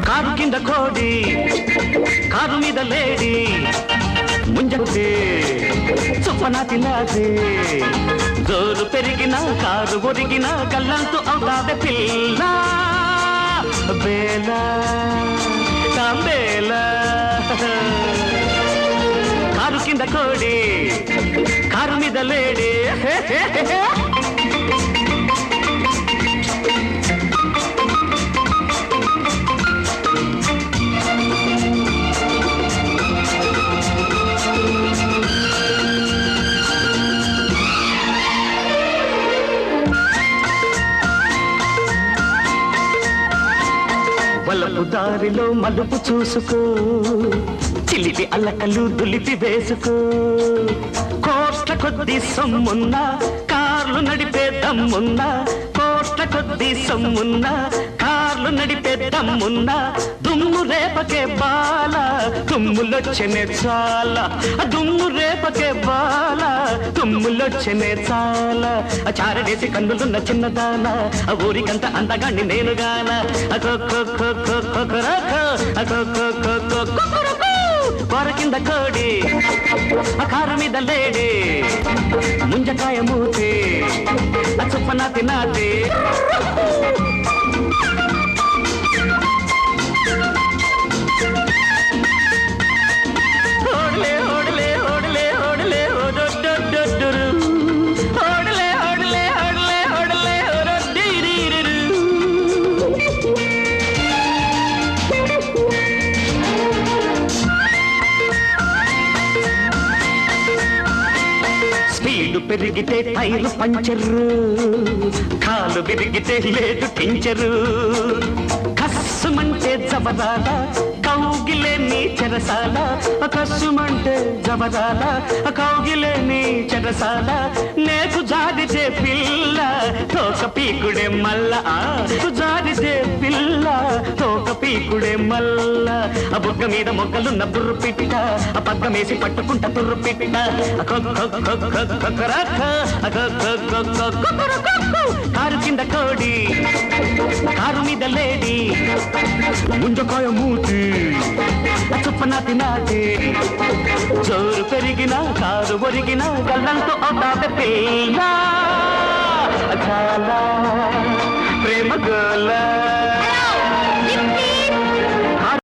car కింద కోడి car మీద లేడీ ముంజతే చుప్పనా తినాదే జోరు పెరిగిన కారు ఒరిగిన కళ్ళంతూ అవుతాదే పిల్ల బేలా తాంబేలా కారు కింద కోడి కారు మీద లేడీ వలపు దారిలో మలుపు చూసుకో చిలిపి అల్లకలు దులిపి వేసుకో కోట్ల కొద్ది సొమ్మున్నా కార్లు నడిపే దమ్మున్నా కోట్ల కొద్ది సొమ్మున్నా కార్లు నడిపే దమ్మున్నా దుమ్ము రేపకే బాల తుమ్ములొచ్చనే చాలా దుమ్ము రేపకే బాల తుమ్ములొచ్చనే చాలా చారడేసి కన్నులున్న చిన్నదాన ఊరికంత అందగాన్ని నేనుగాన కూర కింద కోడి కారు మీద లేడీ ముంజకాయ మూతి చుప్పనా తినాది ఓడలే ఓడలే ఓడలే ఓడలే ఓడొడ్డొడ్డొడ్డురు ఓడలే ఓడలే ఓడలే ఓడలే ఓడొడ్డిరిరు స్పీడు పెరిగితే టైరు పంచరు కాలు పెరిగితే లేదు టించరు కస్సుమంటే జబరాల కౌగిలే నీ చెరసాల కస్సుమంటే జబరాల కౌగిలే నీ చెరసాల నేకు జారితే పిల్ల తోక పీకుడే మల్ల జారితే పిల్ల తోక పీకుడే మల్ల బుగ్గ మీద మొగ్గలున్న బుర్రు పిట్ట పగ్గమేసి పట్టుకుంట తుర్రు పిట్ట కారు కింద కోడి కారు మీద లేడీ ముంజకాయ మూతి చుప్పనా తినాది జోరు పెరిగిన కారు ఒరిగిన గల్లంతో అవుతాదే పిల్ల చాలా ప్రేమ గోల